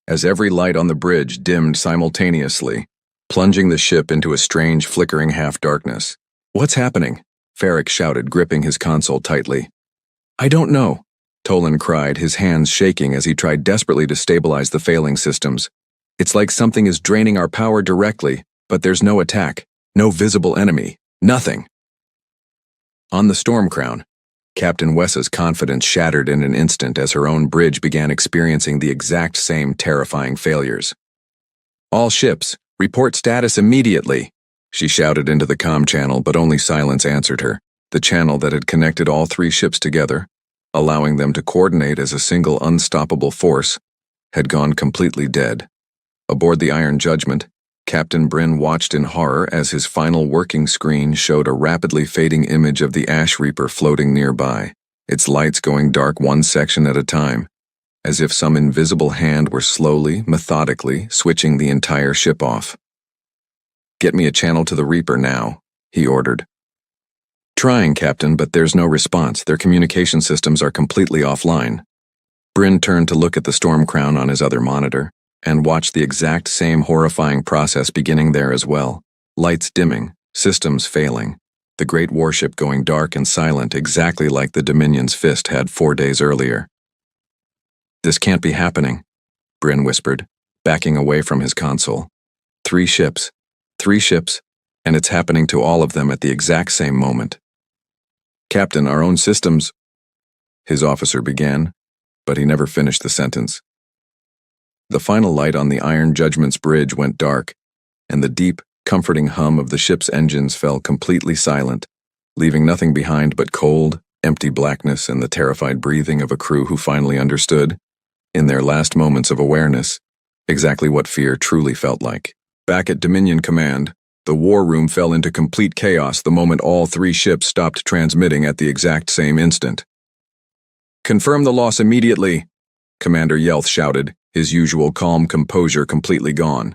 as every light on the bridge dimmed simultaneously, plunging the ship into a strange flickering half-darkness. "What's happening?" Farrick shouted, gripping his console tightly. "I don't know," Toland cried, his hands shaking as he tried desperately to stabilize the failing systems. "It's like something is draining our power directly, but there's no attack, no visible enemy, nothing." On the Storm Crown, Captain Wessa's confidence shattered in an instant as her own bridge began experiencing the exact same terrifying failures. "All ships, report status immediately," she shouted into the comm channel, but only silence answered her. The channel that had connected all 3 ships together, allowing them to coordinate as a single unstoppable force, had gone completely dead. Aboard the Iron Judgment, Captain Bryn watched in horror as his final working screen showed a rapidly fading image of the Ash Reaper floating nearby, its lights going dark one section at a time, as if some invisible hand were slowly, methodically switching the entire ship off. "Get me a channel to the Reaper now," he ordered. "Trying, Captain, but there's no response. Their communication systems are completely offline." Bryn turned to look at the Storm Crown on his other monitor, and watched the exact same horrifying process beginning there as well. Lights dimming, systems failing, the great warship going dark and silent exactly like the Dominion's Fist had 4 days earlier. "This can't be happening," Bryn whispered, backing away from his console. 3 ships, and it's happening to all of them at the exact same moment." "Captain, our own systems," his officer began, but he never finished the sentence. The final light on the Iron Judgment's bridge went dark, and the deep, comforting hum of the ship's engines fell completely silent, leaving nothing behind but cold, empty blackness and the terrified breathing of a crew who finally understood, in their last moments of awareness, exactly what fear truly felt like. Back at Dominion Command, the war room fell into complete chaos the moment all 3 ships stopped transmitting at the exact same instant. "Confirm the loss immediately," Commander Yelth shouted, his usual calm composure completely gone.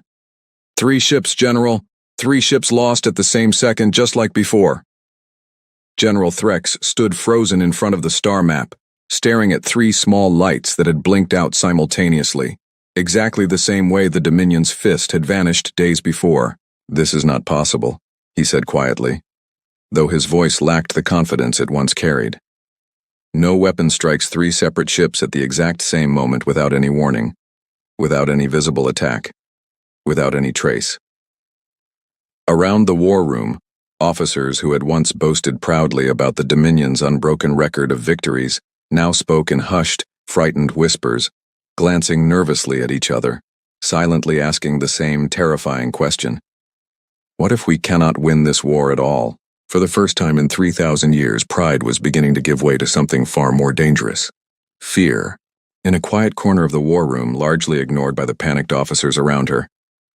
3 ships, General. 3 ships lost at the same second, just like before." General Threx stood frozen in front of the star map, staring at 3 small lights that had blinked out simultaneously, exactly the same way the Dominion's Fist had vanished days before. "This is not possible," he said quietly, though his voice lacked the confidence it once carried. "No weapon strikes 3 separate ships at the exact same moment without any warning, without any visible attack, without any trace." Around the war room, officers who had once boasted proudly about the Dominion's unbroken record of victories now spoke in hushed, frightened whispers, glancing nervously at each other, silently asking the same terrifying question. What if we cannot win this war at all? For the first time in 3,000 years, pride was beginning to give way to something far more dangerous. Fear. In a quiet corner of the war room, largely ignored by the panicked officers around her,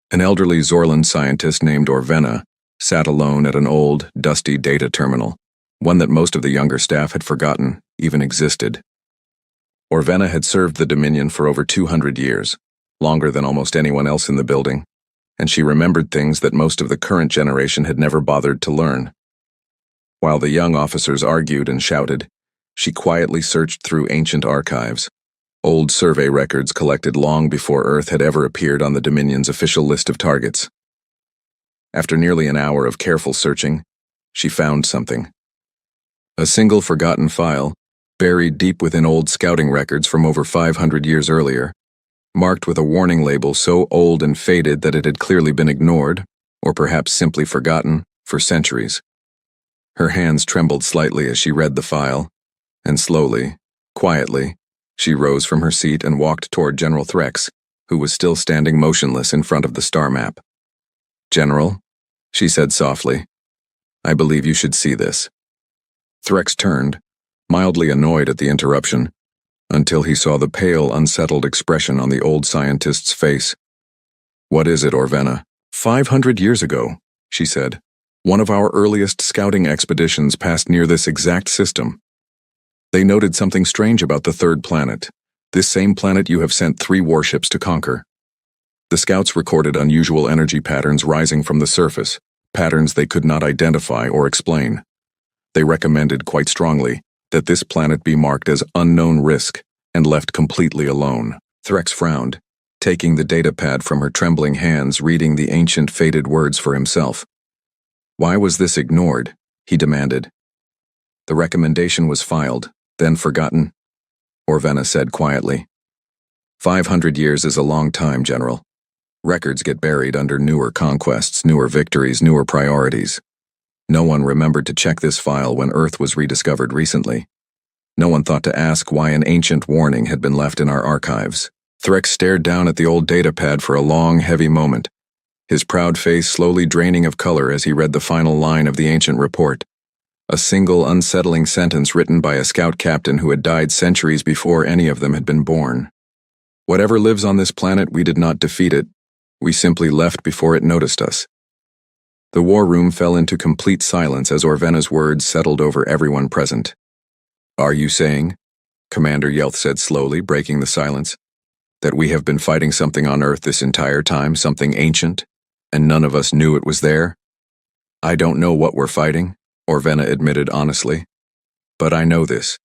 an elderly Zorlan scientist named Orvena sat alone at an old, dusty data terminal, one that most of the younger staff had forgotten even existed. Orvena had served the Dominion for over 200 years, longer than almost anyone else in the building, and she remembered things that most of the current generation had never bothered to learn. While the young officers argued and shouted, she quietly searched through ancient archives, old survey records collected long before Earth had ever appeared on the Dominion's official list of targets. After nearly an hour of careful searching, she found something. A single forgotten file, buried deep within old scouting records from over 500 years earlier, marked with a warning label so old and faded that it had clearly been ignored, or perhaps simply forgotten, for centuries. Her hands trembled slightly as she read the file, and slowly, quietly, she rose from her seat and walked toward General Threx, who was still standing motionless in front of the star map. "General," she said softly, "I believe you should see this." Threx turned, mildly annoyed at the interruption, until he saw the pale, unsettled expression on the old scientist's face. "What is it, Orvena?" 500 years ago, she said, one of our earliest scouting expeditions passed near this exact system. They noted something strange about the third planet, this same planet you have sent 3 warships to conquer. The scouts recorded unusual energy patterns rising from the surface, patterns they could not identify or explain. They recommended quite strongly that this planet be marked as unknown risk and left completely alone. Threx frowned, taking the datapad from her trembling hands, reading the ancient faded words for himself. Why was this ignored? He demanded. The recommendation was filed, then forgotten, Orvena said quietly. 500 years is a long time, General. Records get buried under newer conquests, newer victories, newer priorities. No one remembered to check this file when Earth was rediscovered recently. No one thought to ask why an ancient warning had been left in our archives. Threx stared down at the old datapad for a long, heavy moment, his proud face slowly draining of color as he read the final line of the ancient report. A single unsettling sentence written by a scout captain who had died centuries before any of them had been born. Whatever lives on this planet, we did not defeat it. We simply left before it noticed us. The war room fell into complete silence as Orvena's words settled over everyone present. "Are you saying," Commander Yelth said slowly, breaking the silence, "that we have been fighting something on Earth this entire time, something ancient, and none of us knew it was there?" "I don't know what we're fighting," Orvena admitted honestly, "but I know this.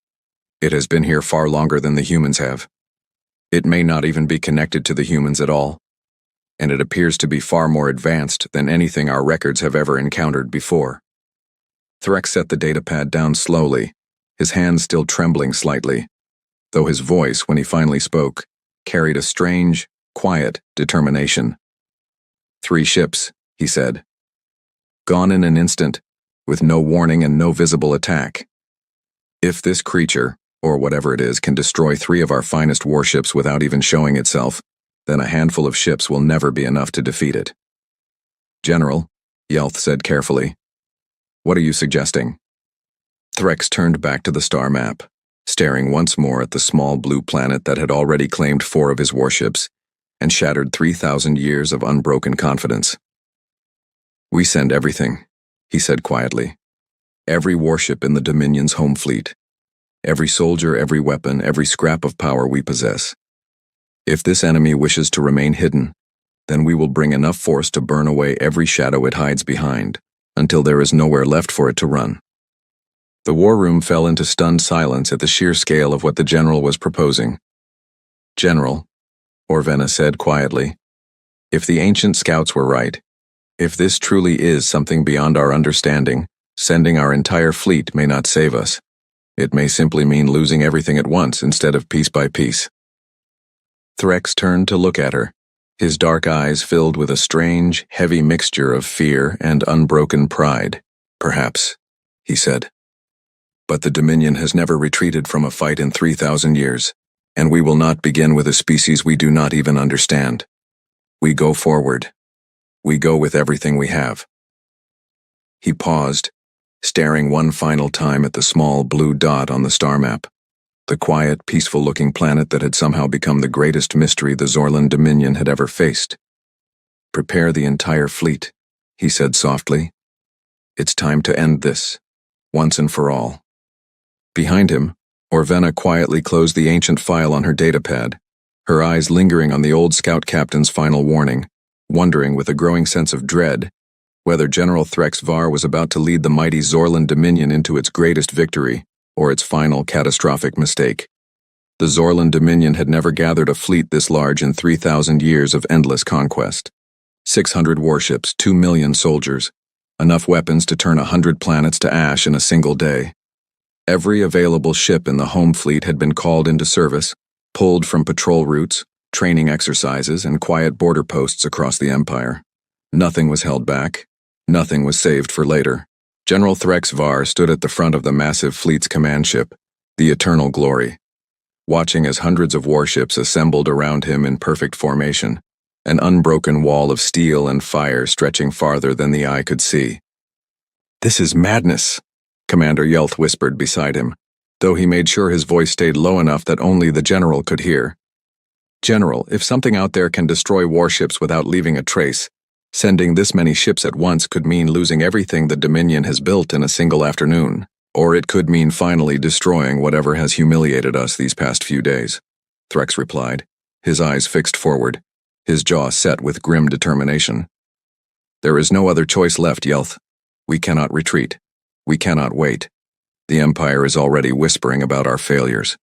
It has been here far longer than the humans have. It may not even be connected to the humans at all, and it appears to be far more advanced than anything our records have ever encountered before." Threx set the datapad down slowly, his hands still trembling slightly, though his voice, when he finally spoke, carried a strange, quiet determination. 3 ships, he said. Gone in an instant, with no warning and no visible attack. If this creature, or whatever it is, can destroy 3 of our finest warships without even showing itself, then a handful of ships will never be enough to defeat it. "General," Yelth said carefully, "what are you suggesting?" Threx turned back to the star map, staring once more at the small blue planet that had already claimed 4 of his warships and shattered 3,000 years of unbroken confidence. "We send everything," he said quietly. "Every warship in the Dominion's home fleet. Every soldier, every weapon, every scrap of power we possess. If this enemy wishes to remain hidden, then we will bring enough force to burn away every shadow it hides behind, until there is nowhere left for it to run." The war room fell into stunned silence at the sheer scale of what the general was proposing. "General," Orvena said quietly, "if the ancient scouts were right, if this truly is something beyond our understanding, sending our entire fleet may not save us. It may simply mean losing everything at once instead of piece by piece." Threx turned to look at her, his dark eyes filled with a strange, heavy mixture of fear and unbroken pride. "Perhaps," he said. "But the Dominion has never retreated from a fight in 3,000 years, and we will not begin with a species we do not even understand. We go forward. We go with everything we have." He paused, staring one final time at the small blue dot on the star map, the quiet, peaceful-looking planet that had somehow become the greatest mystery the Zorlan Dominion had ever faced. "Prepare the entire fleet," he said softly. "It's time to end this, once and for all." Behind him, Orvena quietly closed the ancient file on her datapad, her eyes lingering on the old scout captain's final warning, wondering with a growing sense of dread whether General Threx Var was about to lead the mighty Zorlan Dominion into its greatest victory, or its final catastrophic mistake. The Zorlan Dominion had never gathered a fleet this large in 3,000 years of endless conquest. 600 warships, 2 million soldiers, enough weapons to turn 100 planets to ash in a single day. Every available ship in the home fleet had been called into service, pulled from patrol routes, training exercises, and quiet border posts across the Empire. Nothing was held back. Nothing was saved for later. General Threx Var stood at the front of the massive fleet's command ship, the Eternal Glory, watching as hundreds of warships assembled around him in perfect formation, an unbroken wall of steel and fire stretching farther than the eye could see. "This is madness," Commander Yelth whispered beside him, though he made sure his voice stayed low enough that only the general could hear. "General, if something out there can destroy warships without leaving a trace, sending this many ships at once could mean losing everything the Dominion has built in a single afternoon. Or it could mean finally destroying whatever has humiliated us these past few days," Threx replied, his eyes fixed forward, his jaw set with grim determination. "There is no other choice left, Yelth. We cannot retreat. We cannot wait. The Empire is already whispering about our failures.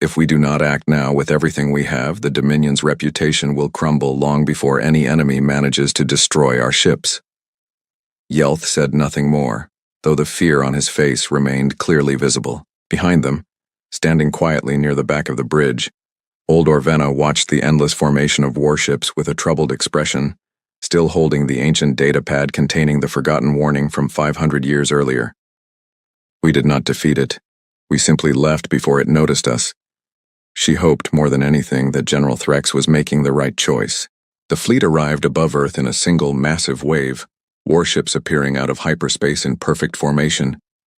If we do not act now with everything we have, the Dominion's reputation will crumble long before any enemy manages to destroy our ships." Yelth said nothing more, though the fear on his face remained clearly visible. Behind them, standing quietly near the back of the bridge, old Orvena watched the endless formation of warships with a troubled expression, still holding the ancient datapad containing the forgotten warning from 500 years earlier. "We did not defeat it. We simply left before it noticed us." She hoped more than anything that General Threx was making the right choice. The fleet arrived above Earth in a single massive wave, warships appearing out of hyperspace in perfect formation,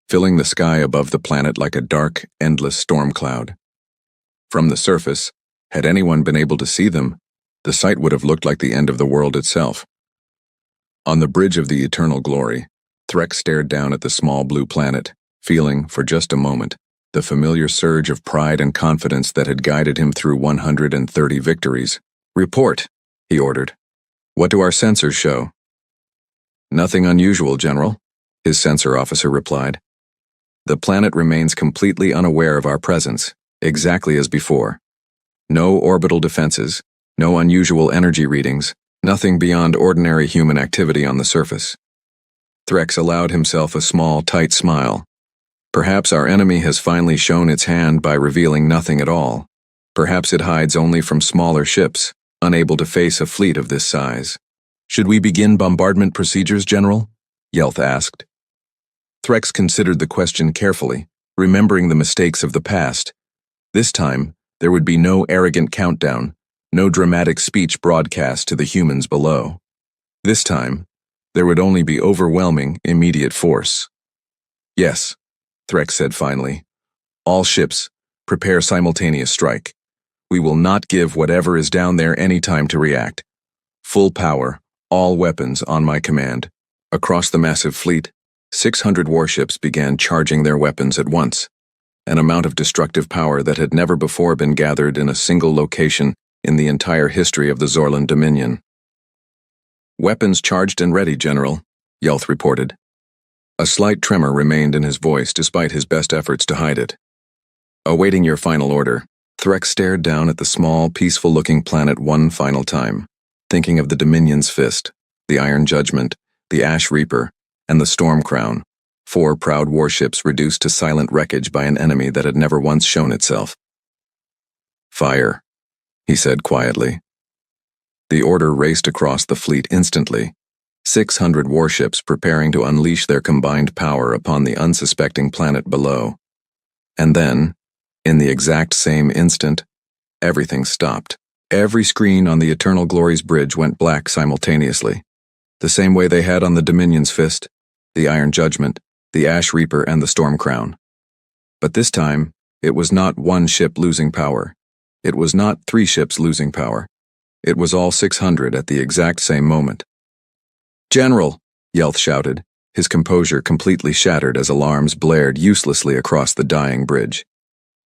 filling the sky above the planet like a dark, endless storm cloud. From the surface, had anyone been able to see them, the sight would have looked like the end of the world itself. On the bridge of the Eternal Glory, Threx stared down at the small blue planet, feeling, for just a moment, the familiar surge of pride and confidence that had guided him through 130 victories. "Report," he ordered. "What do our sensors show?" "Nothing unusual, General," his sensor officer replied. "The planet remains completely unaware of our presence, exactly as before. No orbital defenses, no unusual energy readings, nothing beyond ordinary human activity on the surface." Threx allowed himself a small, tight smile. Perhaps our enemy has finally shown its hand by revealing nothing at all. Perhaps it hides only from smaller ships, unable to face a fleet of this size. "Should we begin bombardment procedures, General?" Yelth asked. Threx considered the question carefully, remembering the mistakes of the past. This time, there would be no arrogant countdown, no dramatic speech broadcast to the humans below. This time, there would only be overwhelming, immediate force. "Yes," Threx said finally. "All ships, prepare simultaneous strike. We will not give whatever is down there any time to react. Full power, all weapons on my command." Across the massive fleet, 600 warships began charging their weapons at once, an amount of destructive power that had never before been gathered in a single location in the entire history of the Zorlan Dominion. "Weapons charged and ready, General," Yelth reported. A slight tremor remained in his voice despite his best efforts to hide it. Awaiting your final order, Threx stared down at the small, peaceful-looking planet one final time, thinking of the Dominion's Fist, the Iron Judgment, the Ash Reaper, and the Storm Crown, 4 proud warships reduced to silent wreckage by an enemy that had never once shown itself. "Fire," he said quietly. The order raced across the fleet instantly, 600 warships preparing to unleash their combined power upon the unsuspecting planet below. And then, in the exact same instant, everything stopped. Every screen on the Eternal Glory's bridge went black simultaneously, the same way they had on the Dominion's Fist, the Iron Judgment, the Ash Reaper, and the Storm Crown. But this time, it was not one ship losing power. It was not 3 ships losing power. It was all 600 at the exact same moment. "General!" Yelth shouted, his composure completely shattered as alarms blared uselessly across the dying bridge.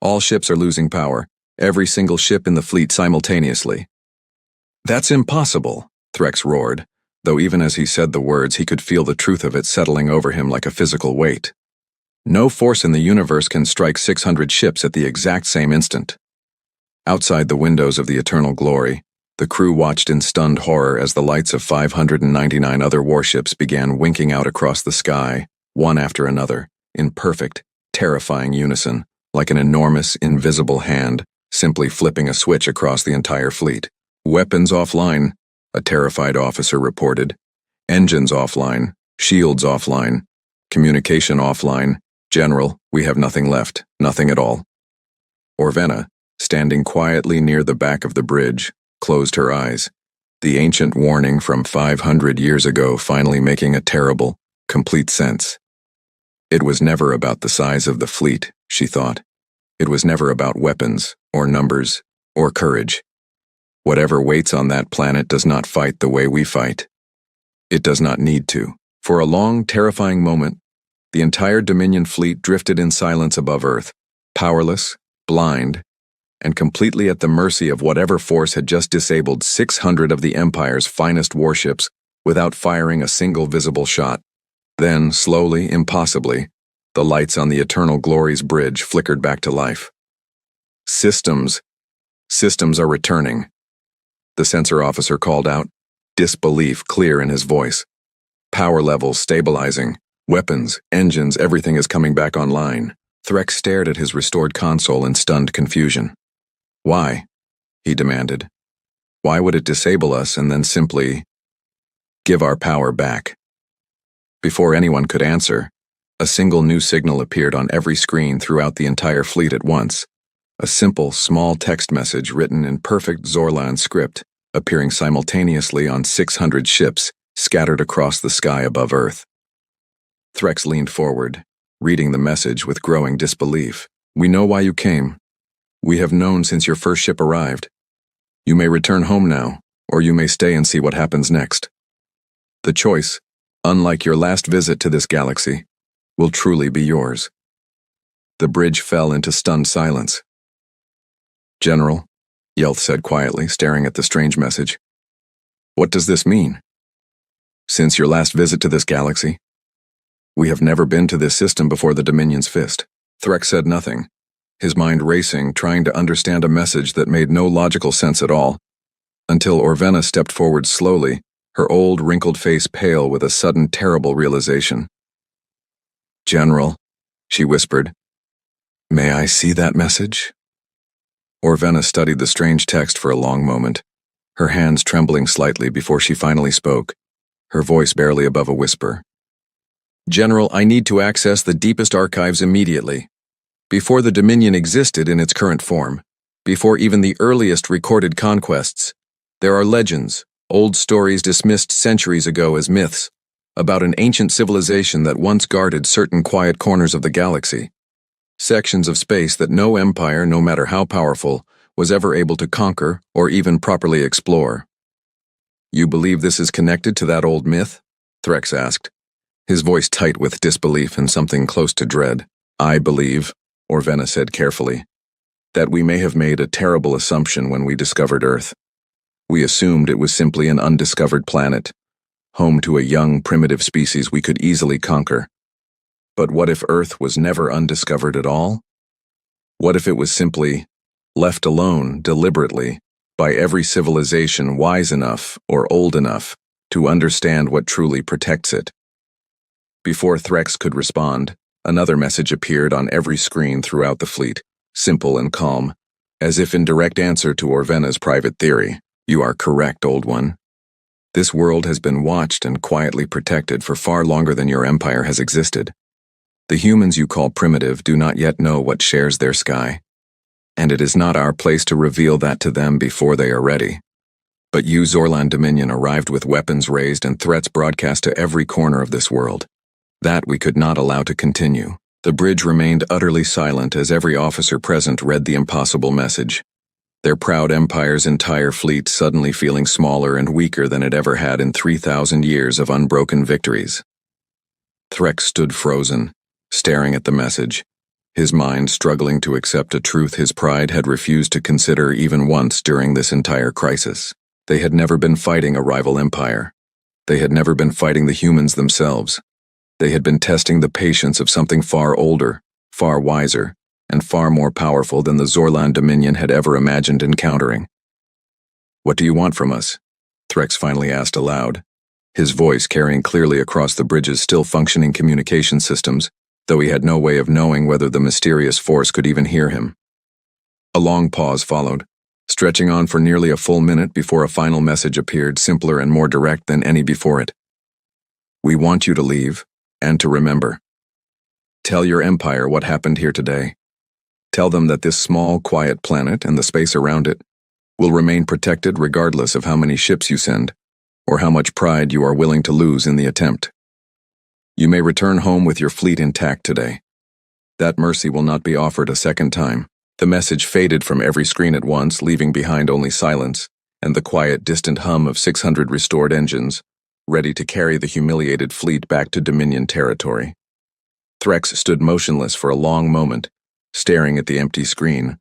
"All ships are losing power, every single ship in the fleet simultaneously." "That's impossible," Threx roared, though even as he said the words he could feel the truth of it settling over him like a physical weight. No force in the universe can strike 600 ships at the exact same instant. Outside the windows of the Eternal Glory, the crew watched in stunned horror as the lights of 599 other warships began winking out across the sky, one after another, in perfect, terrifying unison, like an enormous, invisible hand simply flipping a switch across the entire fleet. Weapons offline, a terrified officer reported. Engines offline, shields offline, communication offline. General, we have nothing left, nothing at all. Orvena, standing quietly near the back of the bridge, closed her eyes, the ancient warning from 500 years ago finally making a terrible, complete sense. It was never about the size of the fleet, she thought. It was never about weapons, or numbers, or courage. Whatever waits on that planet does not fight the way we fight. It does not need to. For a long, terrifying moment, the entire Dominion fleet drifted in silence above Earth, powerless, blind, and completely at the mercy of whatever force had just disabled 600 of the Empire's finest warships without firing a single visible shot. Then, slowly, impossibly, the lights on the Eternal Glories bridge flickered back to life. Systems are returning. The sensor officer called out, disbelief clear in his voice. Power levels stabilizing. Weapons, engines, everything is coming back online. Threx stared at his restored console in stunned confusion. Why? He demanded. Why would it disable us and then simply give our power back? Before anyone could answer, a single new signal appeared on every screen throughout the entire fleet at once. A simple, small text message written in perfect Zorlan script, appearing simultaneously on 600 ships scattered across the sky above Earth. Threx leaned forward, reading the message with growing disbelief. We know why you came. We have known since your first ship arrived. You may return home now, or you may stay and see what happens next. The choice, unlike your last visit to this galaxy, will truly be yours. The bridge fell into stunned silence. General, Yelth said quietly, staring at the strange message. What does this mean? Since your last visit to this galaxy? We have never been to this system before the Dominion's fist. Threx said nothing, his mind racing, trying to understand a message that made no logical sense at all, until Orvena stepped forward slowly, her old, wrinkled face pale with a sudden, terrible realization. General, she whispered, may I see that message? Orvena studied the strange text for a long moment, her hands trembling slightly before she finally spoke, her voice barely above a whisper. General, I need to access the deepest archives immediately. Before the Dominion existed in its current form, before even the earliest recorded conquests, there are legends, old stories dismissed centuries ago as myths, about an ancient civilization that once guarded certain quiet corners of the galaxy, sections of space that no empire, no matter how powerful, was ever able to conquer or even properly explore. You believe this is connected to that old myth? Threx asked, his voice tight with disbelief and something close to dread. I believe, Orvena said carefully, that we may have made a terrible assumption when we discovered Earth. We assumed it was simply an undiscovered planet, home to a young, primitive species we could easily conquer. But what if Earth was never undiscovered at all? What if it was simply left alone, deliberately, by every civilization wise enough or old enough to understand what truly protects it? Before Threx could respond, another message appeared on every screen throughout the fleet, simple and calm, as if in direct answer to Orvena's private theory. You are correct, old one. This world has been watched and quietly protected for far longer than your empire has existed. The humans you call primitive do not yet know what shares their sky, and it is not our place to reveal that to them before they are ready. But you, Zorlan Dominion, arrived with weapons raised and threats broadcast to every corner of this world. That we could not allow to continue. The bridge remained utterly silent as every officer present read the impossible message, their proud empire's entire fleet suddenly feeling smaller and weaker than it ever had in 3,000 years of unbroken victories. Threx stood frozen, staring at the message, his mind struggling to accept a truth his pride had refused to consider even once during this entire crisis. They had never been fighting a rival empire. They had never been fighting the humans themselves. They had been testing the patience of something far older, far wiser, and far more powerful than the Zorlan Dominion had ever imagined encountering. What do you want from us? Threx finally asked aloud, his voice carrying clearly across the bridge's still functioning communication systems, though he had no way of knowing whether the mysterious force could even hear him. A long pause followed, stretching on for nearly a full minute before a final message appeared, simpler and more direct than any before it. We want you to leave, and to remember. Tell your empire what happened here today. Tell them that this small, quiet planet and the space around it will remain protected regardless of how many ships you send, or how much pride you are willing to lose in the attempt. You may return home with your fleet intact today. That mercy will not be offered a second time. The message faded from every screen at once, leaving behind only silence and the quiet, distant hum of 600 restored engines, ready to carry the humiliated fleet back to Dominion territory. Threx stood motionless for a long moment, staring at the empty screen,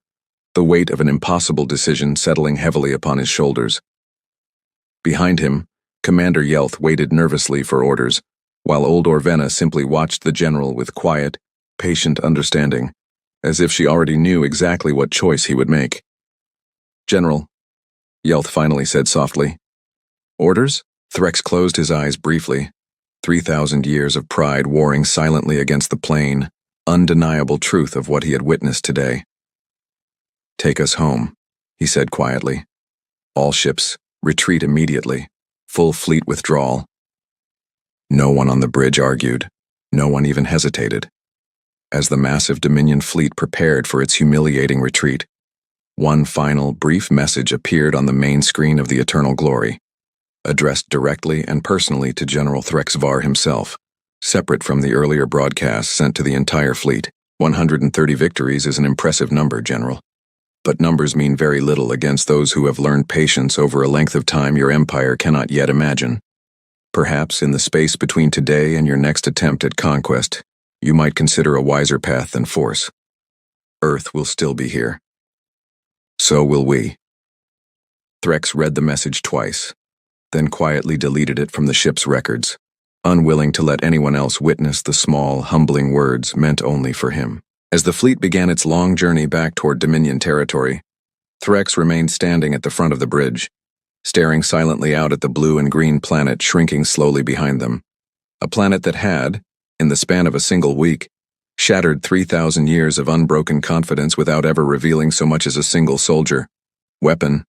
the weight of an impossible decision settling heavily upon his shoulders. Behind him, Commander Yelth waited nervously for orders, while old Orvena simply watched the general with quiet, patient understanding, as if she already knew exactly what choice he would make. "General," Yelth finally said softly. "Orders?" Threx closed his eyes briefly, 3,000 years of pride warring silently against the plain, undeniable truth of what he had witnessed today. "Take us home," he said quietly. "All ships, retreat immediately. Full fleet withdrawal." No one on the bridge argued. No one even hesitated. As the massive Dominion fleet prepared for its humiliating retreat, one final, brief message appeared on the main screen of the Eternal Glory, addressed directly and personally to General Threx Var himself, separate from the earlier broadcast sent to the entire fleet. 130 victories is an impressive number, General. But numbers mean very little against those who have learned patience over a length of time your empire cannot yet imagine. Perhaps in the space between today and your next attempt at conquest, you might consider a wiser path than force. Earth will still be here. So will we. Threx read the message twice, then quietly deleted it from the ship's records, unwilling to let anyone else witness the small, humbling words meant only for him. As the fleet began its long journey back toward Dominion territory, Threx remained standing at the front of the bridge, staring silently out at the blue and green planet shrinking slowly behind them. A planet that had, in the span of a single week, shattered 3,000 years of unbroken confidence without ever revealing so much as a single soldier, weapon,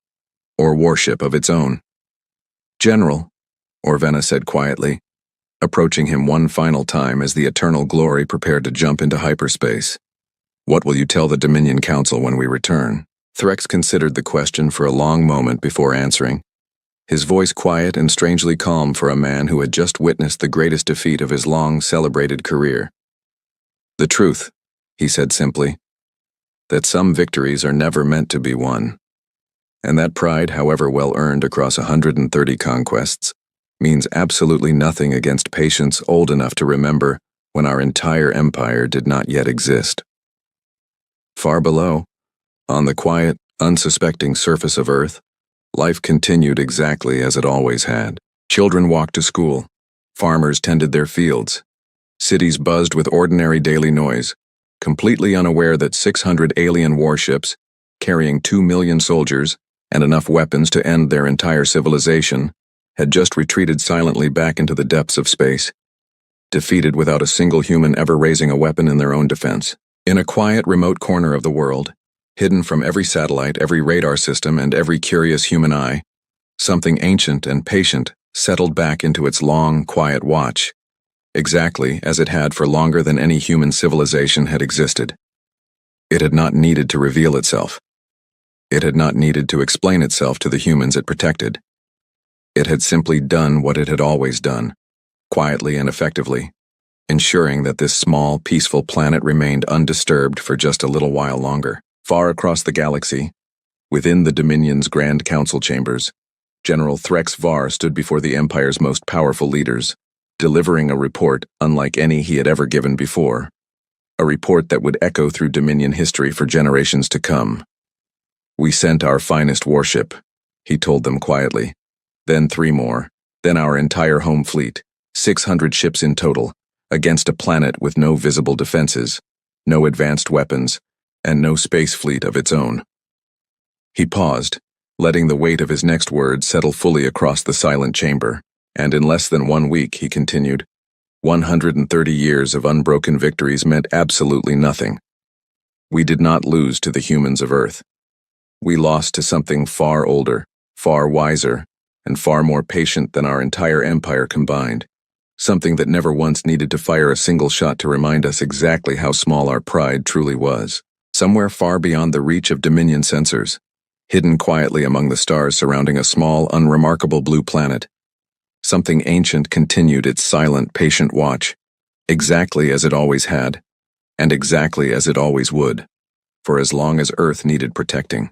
or warship of its own. "General," Orvena said quietly, approaching him one final time as the Eternal Glory prepared to jump into hyperspace. "What will you tell the Dominion Council when we return?" Threx considered the question for a long moment before answering, his voice quiet and strangely calm for a man who had just witnessed the greatest defeat of his long-celebrated career. "The truth," he said simply, "that some victories are never meant to be won, and that pride, however well earned across 130 conquests, means absolutely nothing against patience old enough to remember when our entire empire did not yet exist." Far below, on the quiet, unsuspecting surface of Earth, life continued exactly as it always had. Children walked to school, farmers tended their fields, cities buzzed with ordinary daily noise, completely unaware that 600 alien warships, carrying 2 million soldiers and enough weapons to end their entire civilization, had just retreated silently back into the depths of space, defeated without a single human ever raising a weapon in their own defense. In a quiet, remote corner of the world, hidden from every satellite, every radar system, and every curious human eye, something ancient and patient settled back into its long, quiet watch, exactly as it had for longer than any human civilization had existed. It had not needed to reveal itself. It had not needed to explain itself to the humans it protected. It had simply done what it had always done, quietly and effectively, ensuring that this small, peaceful planet remained undisturbed for just a little while longer. Far across the galaxy, within the Dominion's Grand Council chambers, General Threx Var stood before the Empire's most powerful leaders, delivering a report unlike any he had ever given before, a report that would echo through Dominion history for generations to come. "We sent our finest warship," he told them quietly, "then 3 more, then our entire home fleet, 600 ships in total, against a planet with no visible defenses, no advanced weapons, and no space fleet of its own." He paused, letting the weight of his next words settle fully across the silent chamber, and in less than 1 week, he continued, 130 years of unbroken victories meant absolutely nothing. We did not lose to the humans of Earth. We lost to something far older, far wiser, and far more patient than our entire empire combined. Something that never once needed to fire a single shot to remind us exactly how small our pride truly was. Somewhere far beyond the reach of Dominion sensors, hidden quietly among the stars surrounding a small, unremarkable blue planet, something ancient continued its silent, patient watch, exactly as it always had, and exactly as it always would, for as long as Earth needed protecting.